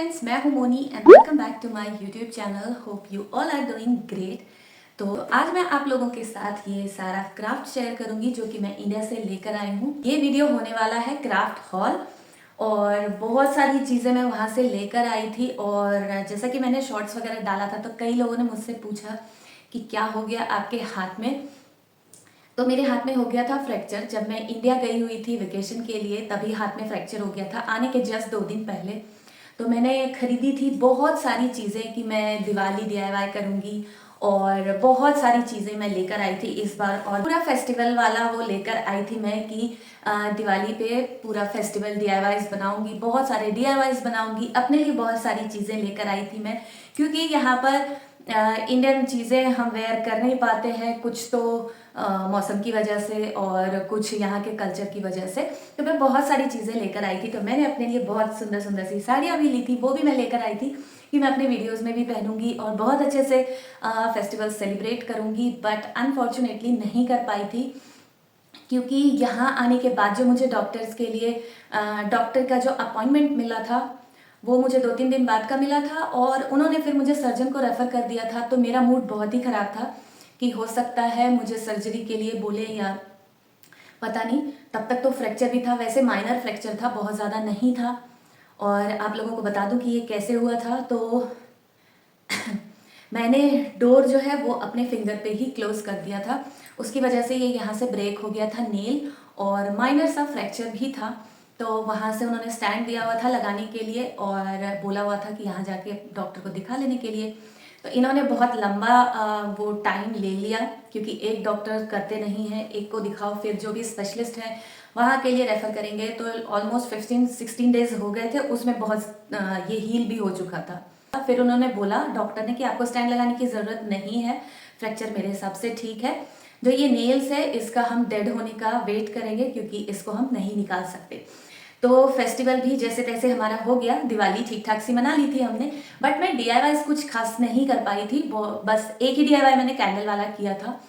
Friends, मैं हूं Moni and welcome back to my YouTube channel. Hope you all are doing great. तो आज मैं आप लोगों के साथ ये सारा क्राफ्ट शेयर करूंगी जो कि मैं इंडिया से लेकर आई हूँ। ये वीडियो होने वाला है क्राफ्ट हॉल और बहुत सारी चीज़ें मैं वहाँ से लेकर आई थी। और जैसा कि मैंने शॉर्ट्स वगैरह डाला था तो कई लोगों ने मुझसे पूछा कि क्या हो गया आपके हाथ में। तो मेरे हाथ में हो गया था फ्रैक्चर। जब मैं इंडिया गई हुई थी वेकेशन के लिए तभी हाथ में फ्रैक्चर हो गया था, आने के जस्ट 2 दिन पहले। तो मैंने खरीदी थी बहुत सारी चीज़ें कि मैं दिवाली डीआईवाई करूँगी और बहुत सारी चीज़ें मैं लेकर आई थी इस बार। और पूरा फेस्टिवल वाला वो लेकर आई थी मैं कि दिवाली पे पूरा फेस्टिवल डीआईवाईज बनाऊंगी, बहुत सारे डीआईवाईज बनाऊंगी, अपने लिए बहुत सारी चीज़ें लेकर आई थी मैं। क्योंकि यहाँ पर इंडियन चीज़ें हम वेयर कर नहीं पाते हैं, कुछ तो मौसम की वजह से और कुछ यहाँ के कल्चर की वजह से। तो मैं बहुत सारी चीज़ें लेकर आई थी। तो मैंने अपने लिए बहुत सुंदर सुंदर सी साड़ियाँ भी ली थी, वो भी मैं लेकर आई थी कि मैं अपने वीडियोस में भी पहनूंगी और बहुत अच्छे से फेस्टिवल सेलिब्रेट करूंगी। बट अनफॉर्चुनेटली नहीं कर पाई थी क्योंकि यहाँ आने के बाद जो मुझे डॉक्टर्स के लिए डॉक्टर का जो अपॉइंटमेंट मिला था वो मुझे 2-3 दिन बाद का मिला था और उन्होंने फिर मुझे सर्जन को रेफ़र कर दिया था। तो मेरा मूड बहुत ही ख़राब था कि हो सकता है मुझे सर्जरी के लिए बोले या पता नहीं। तब तक तो फ्रैक्चर भी था, वैसे माइनर फ्रैक्चर था, बहुत ज़्यादा नहीं था। और आप लोगों को बता दूं कि ये कैसे हुआ था। तो मैंने डोर जो है वो अपने फिंगर पे ही क्लोज कर दिया था, उसकी वजह से ये यहाँ से ब्रेक हो गया था नेल और माइनर सा फ्रैक्चर भी था। तो वहाँ से उन्होंने स्टैंड दिया हुआ था लगाने के लिए और बोला हुआ था कि यहाँ जाके डॉक्टर को दिखा लेने के लिए। तो इन्होंने बहुत लंबा वो टाइम ले लिया क्योंकि एक डॉक्टर करते नहीं हैं, एक को दिखाओ फिर जो भी स्पेशलिस्ट हैं वहाँ के लिए रेफ़र करेंगे। तो ऑलमोस्ट 15-16 डेज हो गए थे, उसमें बहुत ये हील भी हो चुका था। फिर उन्होंने बोला डॉक्टर ने कि आपको स्टैंड लगाने की ज़रूरत नहीं है, फ्रैक्चर मेरे हिसाब से ठीक है। जो ये नेल्स है इसका हम डेड होने का वेट करेंगे क्योंकि इसको हम नहीं निकाल सकते। तो फेस्टिवल भी जैसे तैसे हमारा हो गया, दिवाली ठीक ठाक सी मना ली थी हमने। बट मैं डीआईवाईज कुछ खास नहीं कर पाई थी, वो बस एक ही डीआईवाई मैंने कैंडल वाला किया था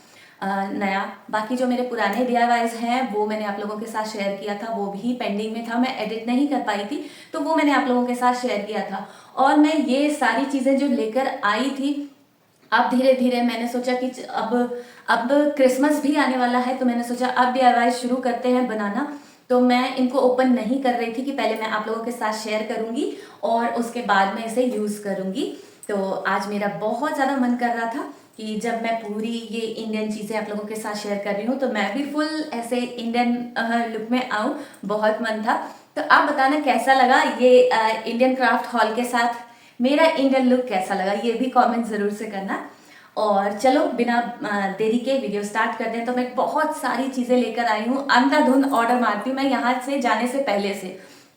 नया। बाकी जो मेरे पुराने डीआईवाईज हैं वो मैंने आप लोगों के साथ शेयर किया था, वो भी पेंडिंग में था, मैं एडिट नहीं कर पाई थी तो वो मैंने आप लोगों के साथ शेयर किया था। और मैं ये सारी चीज़ें जो लेकर आई थी अब धीरे धीरे मैंने सोचा कि अब क्रिसमस भी आने वाला है तो मैंने सोचा अब डीआईवाई शुरू करते हैं बनाना। तो मैं इनको ओपन नहीं कर रही थी कि पहले मैं आप लोगों के साथ शेयर करूंगी और उसके बाद में इसे यूज़ करूंगी। तो आज मेरा बहुत ज़्यादा मन कर रहा था कि जब मैं पूरी ये इंडियन चीज़ें आप लोगों के साथ शेयर कर रही हूँ तो मैं भी फुल ऐसे इंडियन लुक में आऊँ, बहुत मन था। तो आप बताना कैसा लगा ये इंडियन क्राफ्ट हॉल के साथ मेरा इंडियन लुक कैसा लगा, ये भी कमेंट ज़रूर से करना। और चलो बिना देरी के वीडियो स्टार्ट करते हैं। तो मैं बहुत सारी चीज़ें लेकर आई हूँ, अंधाधुंध ऑर्डर मारती हूँ मैं यहाँ से जाने से पहले से,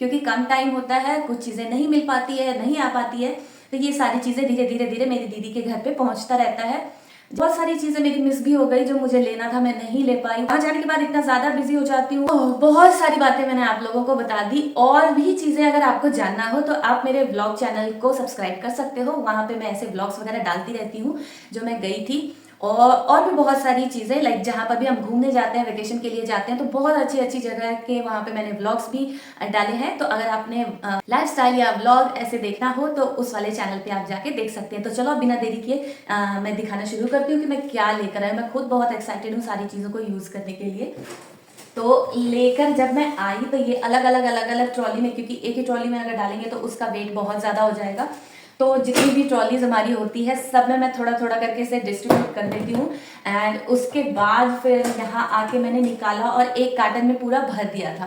क्योंकि कम टाइम होता है, कुछ चीज़ें नहीं मिल पाती है, नहीं आ पाती है। तो ये सारी चीज़ें धीरे धीरे धीरे मेरी दीदी के घर पे पहुँचता रहता है। बहुत सारी चीज़ें मेरी मिस भी हो गई जो मुझे लेना था, मैं नहीं ले पाई। वहाँ जाने के बाद इतना ज़्यादा बिजी हो जाती हूँ। बहुत सारी बातें मैंने आप लोगों को बता दी। और भी चीज़ें अगर आपको जानना हो तो आप मेरे व्लॉग चैनल को सब्सक्राइब कर सकते हो, वहाँ पे मैं ऐसे व्लॉग्स वगैरह डालती रहती हूँ जो मैं गई थी। और भी बहुत सारी चीज़ें लाइक जहाँ पर भी हम घूमने जाते हैं, वेकेशन के लिए जाते हैं, तो बहुत अच्छी अच्छी जगह के वहाँ पे मैंने व्लॉग्स भी डाले हैं। तो अगर आपने लाइफस्टाइल या व्लॉग ऐसे देखना हो तो उस वाले चैनल पे आप जाके देख सकते हैं। तो चलो बिना देरी किए मैं दिखाना शुरू करती हूँ कि मैं क्या लेकर आई। मैं खुद बहुत एक्साइटेड हूँ सारी चीज़ों को यूज़ करने के लिए। तो लेकर जब मैं आई तो ये अलग अलग ट्रॉली में, क्योंकि एक ही ट्रॉली में अगर डालेंगे तो उसका वेट बहुत ज़्यादा हो जाएगा। तो जितनी भी ट्रॉलीज हमारी होती है सब में मैं थोड़ा थोड़ा करके इसे डिस्ट्रीब्यूट कर देती हूँ। एंड उसके बाद फिर यहाँ आके मैंने निकाला और एक कार्टन में पूरा भर दिया था।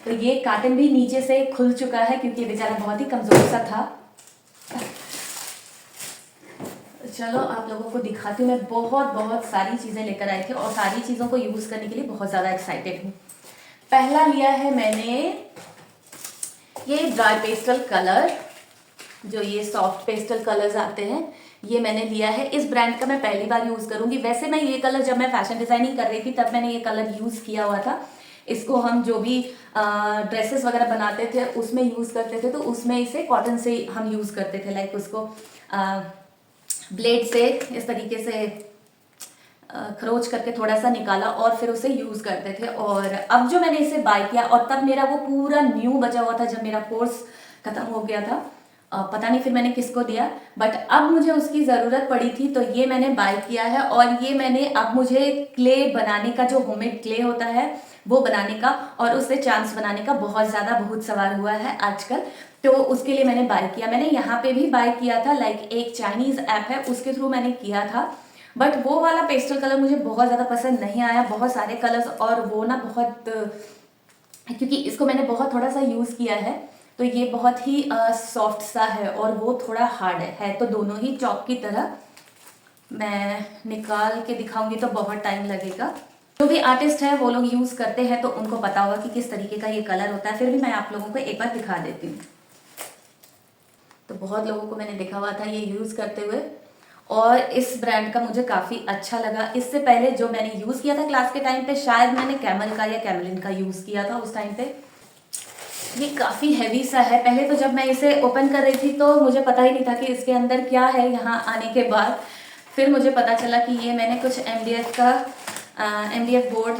तो ये कार्टन भी नीचे से खुल चुका है क्योंकि बेचारा बहुत ही कमज़ोर सा था। चलो आप लोगों को दिखाती हूँ। मैं बहुत सारी चीज़ें लेकर आई थी और सारी चीज़ों को यूज़ करने के लिए बहुत ज़्यादा एक्साइटेड हूँ। पहला लिया है मैंने ये ड्राई पेस्टल कलर, जो ये सॉफ्ट पेस्टल कलर्स आते हैं, ये मैंने लिया है। इस ब्रांड का मैं पहली बार यूज़ करूँगी। वैसे मैं ये कलर जब मैं फैशन डिज़ाइनिंग कर रही थी तब मैंने ये कलर यूज़ किया हुआ था। इसको हम जो भी ड्रेसेस वगैरह बनाते थे उसमें यूज़ करते थे, तो उसमें इसे कॉटन से हम यूज़ करते थे। लाइक उसको ब्लेड से इस तरीके से खरोच करके थोड़ा सा निकाला और फिर उसे यूज़ करते थे। और अब जो मैंने इसे बाय किया और तब मेरा वो पूरा न्यू बचा हुआ था जब मेरा कोर्स ख़त्म हो गया था, पता नहीं फिर मैंने किसको दिया, बट अब मुझे उसकी ज़रूरत पड़ी थी तो ये मैंने बाय किया है। और ये मैंने अब मुझे क्ले बनाने का, जो होममेड क्ले होता है वो बनाने का और उससे चांस बनाने का बहुत ज़्यादा बहुत सवाल हुआ है आजकल, तो उसके लिए मैंने बाय किया। मैंने यहाँ पे भी बाय किया था, लाइक एक चाइनीज़ ऐप है उसके थ्रू मैंने किया था, बट वो वाला पेस्टल कलर मुझे बहुत ज़्यादा पसंद नहीं आया, बहुत सारे कलर्स, और वो ना बहुत, क्योंकि इसको मैंने बहुत थोड़ा सा यूज़ किया है तो ये बहुत ही सॉफ्ट सा है और वो थोड़ा हार्ड है तो दोनों ही चॉक की तरह। मैं निकाल के दिखाऊंगी तो बहुत टाइम लगेगा। जो भी आर्टिस्ट है वो लोग यूज़ करते हैं तो उनको पता होगा कि किस तरीके का ये कलर होता है, फिर भी मैं आप लोगों को एक बार दिखा देती हूँ। तो बहुत लोगों को मैंने देखा हुआ था ये यूज़ करते हुए और इस ब्रांड का मुझे काफ़ी अच्छा लगा। इससे पहले जो मैंने यूज़ किया था क्लास के टाइम पे, शायद मैंने कैमल का या कैमलिन का यूज़ किया था उस टाइम पे। ये काफ़ी हैवी सा है। पहले तो जब मैं इसे ओपन कर रही थी तो मुझे पता ही नहीं था कि इसके अंदर क्या है। यहाँ आने के बाद फिर मुझे पता चला कि ये मैंने कुछ MDF का MDF बोर्ड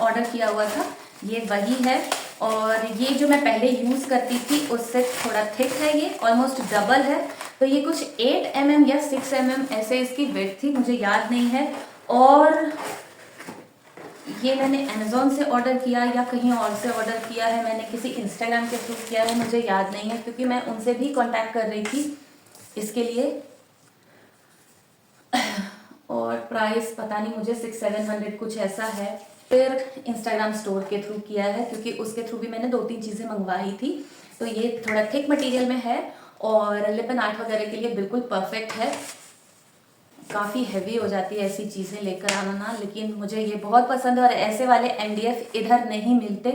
ऑर्डर किया हुआ था, ये वही है। और ये जो मैं पहले यूज़ करती थी उससे थोड़ा थिक है, ये ऑलमोस्ट डबल है। तो ये कुछ 8 mm या 6 mm ऐसे इसकी वेट थी, मुझे याद नहीं है। और ये मैंने अमेज़ॉन से ऑर्डर किया या कहीं और से ऑर्डर किया है, मैंने किसी इंस्टाग्राम के थ्रू किया है, मुझे याद नहीं है क्योंकि मैं उनसे भी कांटेक्ट कर रही थी इसके लिए। और प्राइस पता नहीं, मुझे 600-700 कुछ ऐसा है। फिर इंस्टाग्राम स्टोर के थ्रू किया है क्योंकि उसके थ्रू भी मैंने 2-3 चीज़ें मंगवाई थी। तो ये थोड़ा थिक मटेरियल में है और लिपन आर्ट वगैरह के लिए बिल्कुल परफेक्ट है। काफ़ी हैवी हो जाती है ऐसी चीज़ें लेकर आना ना, लेकिन मुझे ये बहुत पसंद है। और ऐसे वाले MDF इधर नहीं मिलते,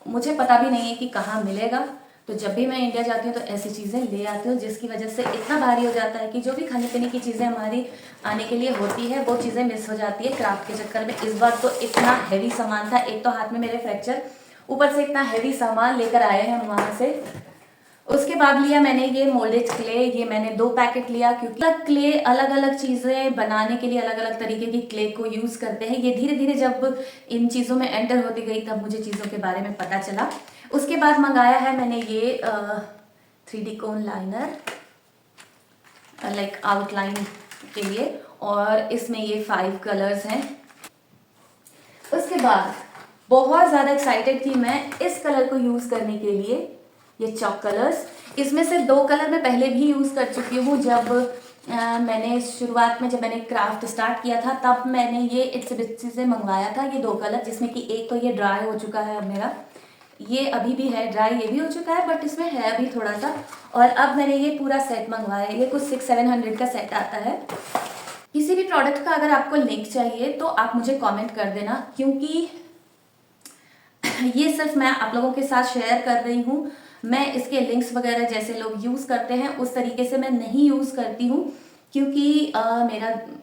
मुझे पता भी नहीं है कि कहाँ मिलेगा। तो जब भी मैं इंडिया जाती हूँ तो ऐसी चीज़ें ले आती हूँ, जिसकी वजह से इतना भारी हो जाता है कि जो भी खाने पीने की चीज़ें हमारी आने के लिए होती है वो चीज़ें मिस हो जाती है क्राफ्ट के चक्कर में। इस बार तो इतना हैवी सामान था, एक तो हाथ में मेरे फ्रैक्चर, ऊपर से इतना हैवी सामान लेकर आए हैं हम वहाँ से। उसके बाद लिया मैंने ये मोल्डेड क्ले, ये मैंने 2 पैकेट लिया क्योंकि क्ले अलग अलग चीज़ें बनाने के लिए अलग अलग तरीके की क्ले को यूज़ करते हैं। ये धीरे धीरे जब इन चीज़ों में एंटर होती गई तब मुझे चीज़ों के बारे में पता चला। उसके बाद मंगाया है मैंने ये 3D कोन लाइनर, लाइक आउटलाइन के लिए, और इसमें ये 5 कलर्स हैं। उसके बाद बहुत ज़्यादा एक्साइटेड थी मैं इस कलर को यूज़ करने के लिए, ये चॉक कलर्स। इसमें से 2 कलर मैं पहले भी यूज़ कर चुकी हूँ। जब मैंने शुरुआत में जब मैंने क्राफ्ट स्टार्ट किया था तब मैंने ये इट्स से मंगवाया था ये 2 कलर, जिसमें कि एक तो ये ड्राई हो चुका है अब मेरा, ये अभी भी है ड्राई, ये भी हो चुका है, बट इसमें है अभी थोड़ा सा। और अब मैंने ये पूरा सेट मंगवाया है, ये कुछ 600-700 का सेट आता है। किसी भी प्रोडक्ट का अगर आपको लिंक चाहिए तो आप मुझे कमेंट कर देना, क्योंकि ये सिर्फ मैं आप लोगों के साथ शेयर कर रही हूँ। मैं इसके लिंक्स वगैरह जैसे लोग यूज़ करते हैं उस तरीके से मैं नहीं यूज़ करती हूँ, क्योंकि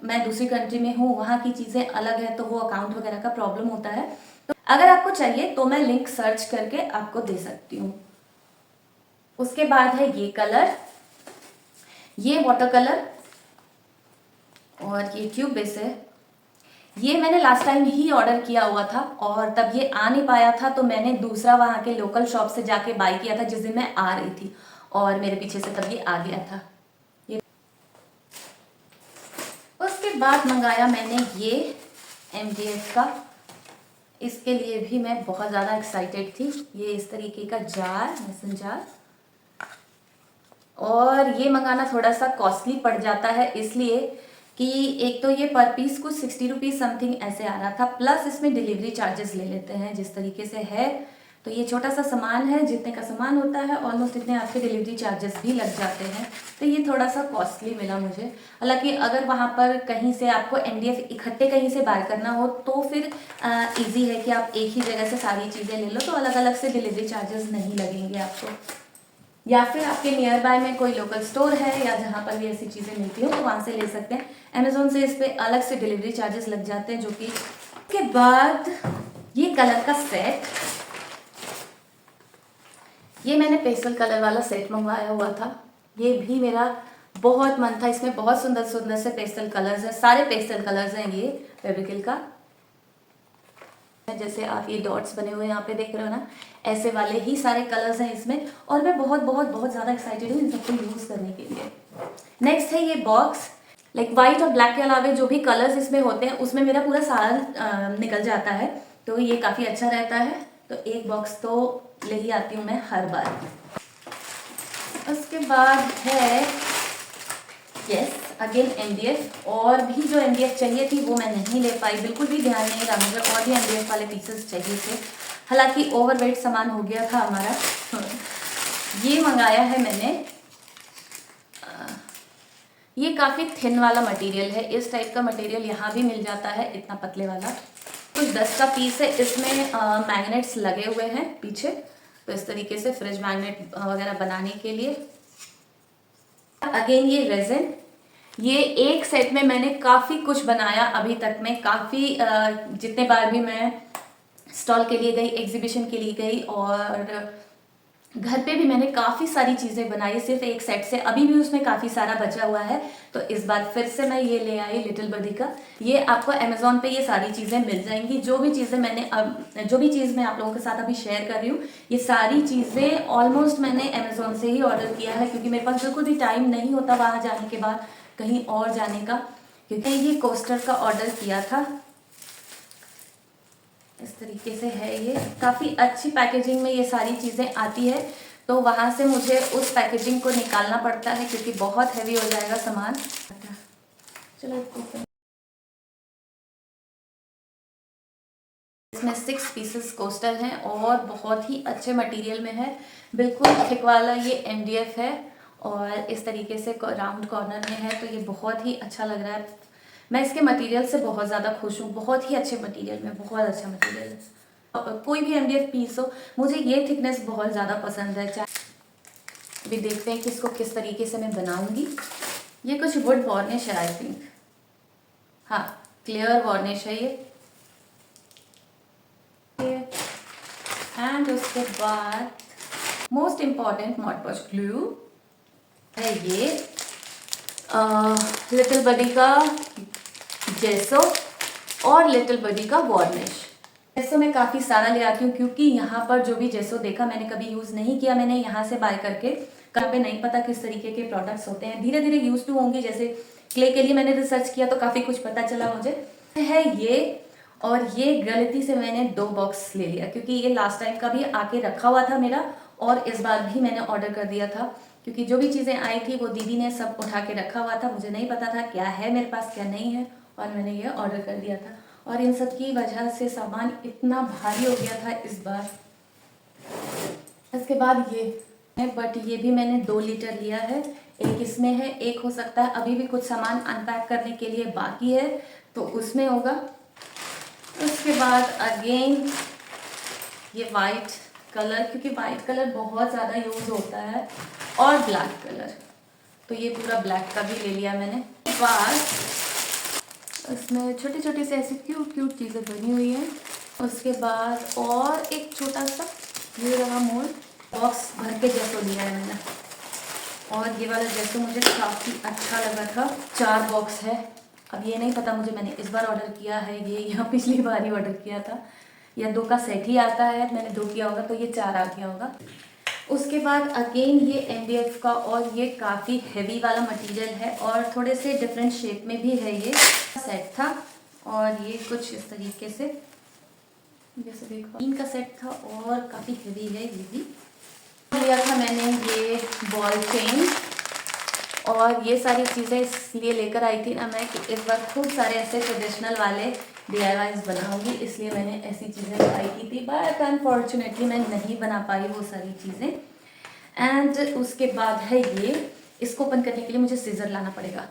मैं दूसरी कंट्री में हूँ, वहाँ की चीज़ें अलग है तो वो अकाउंट वगैरह का प्रॉब्लम होता है। तो अगर आपको चाहिए तो मैं लिंक सर्च करके आपको दे सकती हूँ। उसके बाद है ये कलर, ये वाटर कलर और ये ट्यूब बेस है। ये मैंने लास्ट टाइम ही ऑर्डर किया हुआ था और तब ये आ नहीं पाया था, तो मैंने दूसरा वहाँ के लोकल शॉप से जाके बाय किया था जिस दिन मैं आ रही थी, और मेरे पीछे से तब ये आ गया था। ये उसके बाद मंगाया मैंने ये MDF का, इसके लिए भी मैं बहुत ज़्यादा एक्साइटेड थी। ये इस तरीके का जार, मेसन जार, और ये मंगाना थोड़ा सा कॉस्टली पड़ जाता है इसलिए कि एक तो ये पर पीस कुछ 60 रुपीज़ समथिंग ऐसे आ रहा था, प्लस इसमें डिलीवरी चार्जेस ले लेते हैं जिस तरीके से है। तो ये छोटा सा सामान है, जितने का सामान होता है ऑलमोस्ट इतने आपके डिलीवरी चार्जेस भी लग जाते हैं, तो ये थोड़ा सा कॉस्टली मिला मुझे। हालांकि अगर वहाँ पर कहीं से आपको MDF इकट्ठे कहीं से बाय करना हो तो फिर ईजी है कि आप एक ही जगह से सारी चीज़ें ले लो, तो अलग अलग से डिलीवरी चार्जेस नहीं लगेंगे आपको। या फिर आपके नियर बाय में कोई लोकल स्टोर है या जहाँ पर भी ऐसी चीज़ें मिलती हो तो वहाँ से ले सकते हैं। अमेज़ोन से इस पर अलग से डिलीवरी चार्जेस लग जाते हैं जो कि। उसके बाद ये कलर का सेट, ये मैंने पेस्टल कलर वाला सेट मंगवाया हुआ था। ये भी मेरा बहुत मन था, इसमें बहुत सुंदर सुंदर से पेस्टल कलर्स हैं, सारे पेस्टल कलर्स हैं ये फेविक्रिल का। जैसे आप ये डॉट्स बने हुए यहाँ पे देख रहे हो ना, ऐसे वाले ही सारे कलर्स हैं इसमें, और मैं बहुत बहुत बहुत ज़्यादा एक्साइटेड हूँ इन सबको यूज़ करने के लिए। नेक्स्ट है ये बॉक्स। लाइक वाइट और ब्लैक के अलावा जो भी कलर्स इसमें होते हैं उसमें मेरा पूरा साल निकल जाता है, तो ये काफ़ी अच्छा रहता है। तो एक बॉक्स तो ले ही आती हूँ मैं हर बार। उसके बाद है यस अगेन MDF, और भी जो MDF चाहिए थी वो मैं नहीं ले पाई, बिल्कुल भी ध्यान नहीं रहा मुझे, और भी MDF वाले पीसेस चाहिए थे, हालांकि ओवरवेट सामान हो गया था हमारा। ये मंगाया है मैंने, ये काफ़ी थिन वाला मटेरियल है, इस टाइप का मटेरियल यहाँ भी मिल जाता है, इतना पतले वाला। कुछ 10 का पीस है, इसमें मैग्नेट्स लगे हुए हैं पीछे, तो इस तरीके से फ्रिज मैग्नेट वगैरह बनाने के लिए। अगेन ये रेजिन, ये एक सेट में मैंने काफ़ी कुछ बनाया अभी तक में, काफ़ी जितने बार भी मैं स्टॉल के लिए गई, एग्जीबिशन के लिए गई, और घर पे भी मैंने काफ़ी सारी चीज़ें बनाई सिर्फ एक सेट से, अभी भी उसमें काफ़ी सारा बचा हुआ है, तो इस बार फिर से मैं ये ले आई लिटिल बडी का। ये आपको अमेज़ॉन पे ये सारी चीज़ें मिल जाएंगी, जो भी चीज़ मैं आप लोगों के साथ अभी शेयर कर रही हूँ, ये सारी चीज़ें ऑलमोस्ट मैंने अमेज़ॉन से ही ऑर्डर किया है, क्योंकि मेरे पास बिल्कुल भी टाइम नहीं होता वहाँ जाने के बाद कहीं और जाने का, क्योंकि ये कोस्टर का ऑर्डर किया था। इस तरीके से है, ये काफ़ी अच्छी पैकेजिंग में ये सारी चीज़ें आती है, तो वहाँ से मुझे उस पैकेजिंग को निकालना पड़ता है क्योंकि बहुत हैवी हो जाएगा सामान। चलो इसमें 6 पीसेस कोस्टर हैं और बहुत ही अच्छे मटेरियल में है, बिल्कुल थिक वाला ये MDF है, और इस तरीके से राउंड कॉर्नर में है, तो ये बहुत ही अच्छा लग रहा है। मैं इसके मटेरियल से बहुत ज़्यादा खुश हूँ, बहुत ही अच्छे मटेरियल में, बहुत अच्छा मटेरियल है। कोई भी MDF पीस हो, मुझे ये थिकनेस बहुत ज़्यादा पसंद है। अभी देखते हैं कि इसको किस तरीके से मैं बनाऊंगी। ये कुछ वुड वार्निश है आई थिंक, हाँ क्लियर वार्निश है ये। एंड उसके बाद मोस्ट इम्पॉर्टेंट मॉड पॉच ग्लू है ये, लिटिल बडी का जेसो और लिटिल बडी का वार्निश। जेसो मैं काफ़ी सारा ले आती हूँ, क्योंकि यहाँ पर जो भी जेसो देखा मैंने कभी यूज़ नहीं किया, मैंने यहाँ से बाय करके, कहाँ पे नहीं पता किस तरीके के प्रोडक्ट्स होते हैं, धीरे धीरे यूज टू होंगी। जैसे क्ले के लिए मैंने रिसर्च किया तो काफ़ी कुछ पता चला मुझे है ये, और ये गलती से मैंने 2 बॉक्स ले लिया, क्योंकि ये लास्ट टाइम का भी आके रखा हुआ था मेरा, और इस बार भी मैंने ऑर्डर कर दिया था, क्योंकि जो भी चीज़ें आई थी वो दीदी ने सब उठा के रखा हुआ था, मुझे नहीं पता था क्या है मेरे पास क्या नहीं है, और मैंने ये ऑर्डर कर दिया था, और इन सब की वजह से सामान इतना भारी हो गया था इस बार। इसके बाद ये है, बट ये भी मैंने 2 लीटर लिया है, एक इसमें है, एक हो सकता है अभी भी कुछ सामान अनपैक करने के लिए बाकी है तो उसमें होगा। उसके बाद अगेन ये वाइट कलर, क्योंकि वाइट कलर बहुत ज़्यादा यूज़ होता है, और ब्लैक कलर, तो ये पूरा ब्लैक का भी ले लिया मैंने। बाद इसमें छोटी छोटी से ऐसी क्यूट क्यूट चीज़ें बनी हुई हैं। उसके बाद और एक छोटा सा ये रहा मोल्ड, बॉक्स भर के जैसो लिया है मैंने, और ये वाला जैसो मुझे काफ़ी अच्छा लगा था। 4 बॉक्स है, अब ये नहीं पता मुझे मैंने इस बार ऑर्डर किया है ये या पिछली बार ही ऑर्डर किया था, या 2 का सेट ही आता है, मैंने 2 किया होगा तो ये 4 आ गया होगा। उसके बाद अगेन ये MDF का, और ये काफ़ी हेवी वाला मटेरियल है और थोड़े से डिफरेंट शेप में भी है, ये सेट था, और ये कुछ इस तरीके से जैसे देखो 3 का सेट था, और काफ़ी हेवी है ये भी। लिया था मैंने ये बॉल चेन, और ये सारी चीज़ें इसलिए लेकर आई थी ना मैं कि इस बार खूब सारे ऐसे ट्रेडिशनल वाले DIYs बनाऊंगी, इसलिए मैंने ऐसी चीज़ें ट्राई की थी, बट अनफॉर्चुनेटली मैं नहीं बना पाई वो सारी चीज़ें। एंड उसके बाद है ये, इसको ओपन करने के लिए मुझे सीजर लाना पड़ेगा।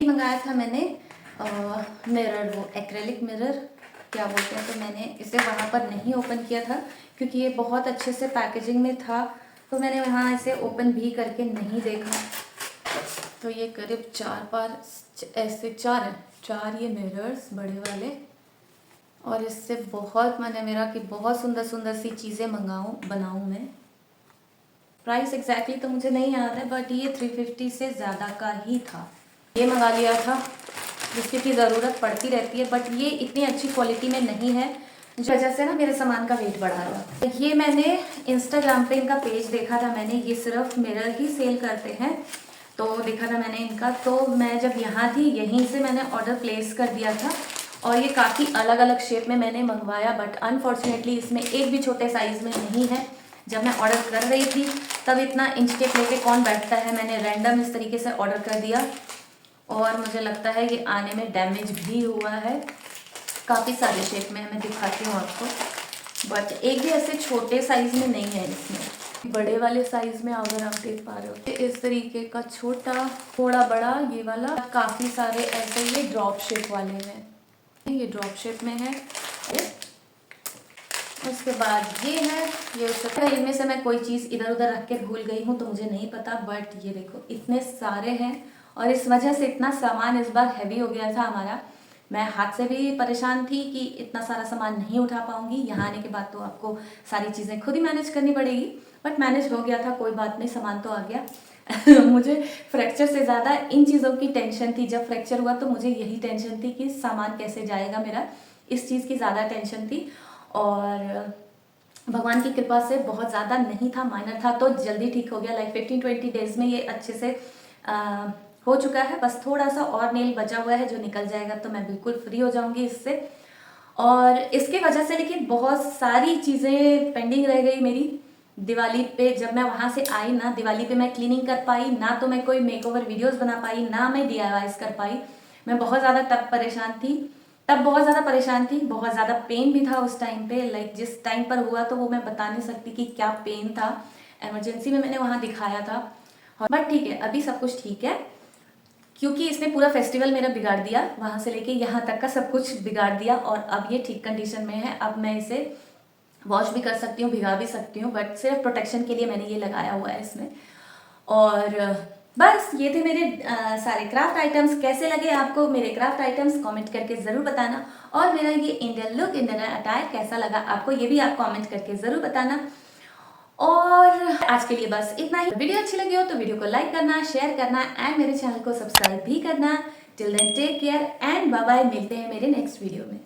मंगाया था मैंने मिरर, वो एक्रेलिक मिरर क्या बोलते हैं, तो मैंने इसे वहाँ पर नहीं ओपन किया था क्योंकि ये बहुत अच्छे से पैकेजिंग में था, तो मैंने वहाँ इसे ओपन भी करके नहीं देखा। तो ये करीब 4 बार ऐसे 4 ये मिरर्स बड़े वाले, और इससे बहुत मन है मेरा कि बहुत सुंदर सुंदर सी चीज़ें बनाऊँ मैं। प्राइस एग्जैक्टली तो मुझे नहीं याद है, बट ये 350 से ज़्यादा का ही था। ये मंगा लिया था जिसकी की ज़रूरत पड़ती रहती है, बट ये इतनी अच्छी क्वालिटी में नहीं है, जिस वजह से ना मेरे सामान का वेट बढ़ा रहा। ये मैंने इंस्टाग्राम पे इनका पेज देखा था मैंने, ये सिर्फ मिरर ही सेल करते हैं, तो देखा था मैंने इनका। तो मैं जब यहाँ थी यहीं से मैंने ऑर्डर प्लेस कर दिया था और ये काफ़ी अलग अलग शेप में मैंने मंगवाया, बट अनफॉर्चुनेटली इसमें एक भी छोटे साइज़ में नहीं है। जब मैं ऑर्डर कर रही थी तब इतना इंच टेप लेके कौन बैठता है, मैंने रैंडम इस तरीके से ऑर्डर कर दिया और मुझे लगता है ये आने में डैमेज भी हुआ है। काफ़ी सारे शेप में मैं दिखाती हूँ आपको, बट एक भी ऐसे छोटे साइज़ में नहीं है इसमें। बड़े वाले साइज़ में अगर आप देख पा रहे हो इस तरीके का छोटा, थोड़ा बड़ा, ये वाला, काफ़ी सारे ऐसे ये ड्रॉप शेप वाले हैं, ये ड्रॉप शेप में है। उसके बाद ये है, ये उसका, इनमें से मैं कोई चीज़ इधर उधर रख के भूल गई हूँ तो मुझे नहीं पता, बट ये देखो इतने सारे हैं और इस वजह से इतना सामान इस बार हैवी हो गया था हमारा। मैं हाथ से भी परेशान थी कि इतना सारा सामान नहीं उठा पाऊंगी। यहाँ आने के बाद तो आपको सारी चीज़ें खुद ही मैनेज करनी पड़ेगी, बट मैनेज हो गया था, कोई बात नहीं, सामान तो आ गया। मुझे फ्रैक्चर से ज़्यादा इन चीज़ों की टेंशन थी। जब फ्रैक्चर हुआ तो मुझे यही टेंशन थी कि सामान कैसे जाएगा मेरा, इस चीज़ की ज़्यादा टेंशन थी। और भगवान की कृपा से बहुत ज़्यादा नहीं था, माइनर था, तो जल्दी ठीक हो गया। लाइक 15-20 डेज़ में ये अच्छे से हो चुका है। बस थोड़ा सा और नेल बचा हुआ है जो निकल जाएगा तो मैं बिल्कुल फ्री हो जाऊंगी इससे। और इसके वजह से लेकिन बहुत सारी चीज़ें पेंडिंग रह गई मेरी। दिवाली पे जब मैं वहाँ से आई ना, दिवाली पे मैं क्लीनिंग कर पाई ना, तो मैं कोई मेकओवर वीडियोस बना पाई ना, मैं DIYs कर पाई। मैं बहुत ज़्यादा तब परेशान थी, बहुत ज़्यादा पेन भी था उस टाइम पे। लाइक जिस टाइम पर हुआ तो वो मैं बता नहीं सकती कि क्या पेन था। इमरजेंसी में मैंने वहाँ दिखाया था, बट ठीक है, अभी सब कुछ ठीक है, क्योंकि इसने पूरा फेस्टिवल मेरा बिगाड़ दिया, वहाँ से लेके यहाँ तक का सब कुछ बिगाड़ दिया। और अब ये ठीक कंडीशन में है। अब मैं इसे वॉश भी कर सकती हूँ, भिगा भी सकती हूँ, बट सिर्फ प्रोटेक्शन के लिए मैंने ये लगाया हुआ है इसमें। और बस ये थे मेरे सारे क्राफ्ट आइटम्स। कैसे लगे आपको मेरे क्राफ्ट आइटम्स कमेंट करके ज़रूर बताना। और मेरा ये इंडियन लुक, इंडियन अटायर कैसा लगा आपको, ये भी आप कमेंट करके ज़रूर बताना। और आज के लिए बस इतना ही। वीडियो अच्छी लगी हो तो वीडियो को लाइक करना, शेयर करना एंड मेरे चैनल को सब्सक्राइब भी करना। Till then take care and bye bye. मिलते हैं मेरे नेक्स्ट वीडियो में।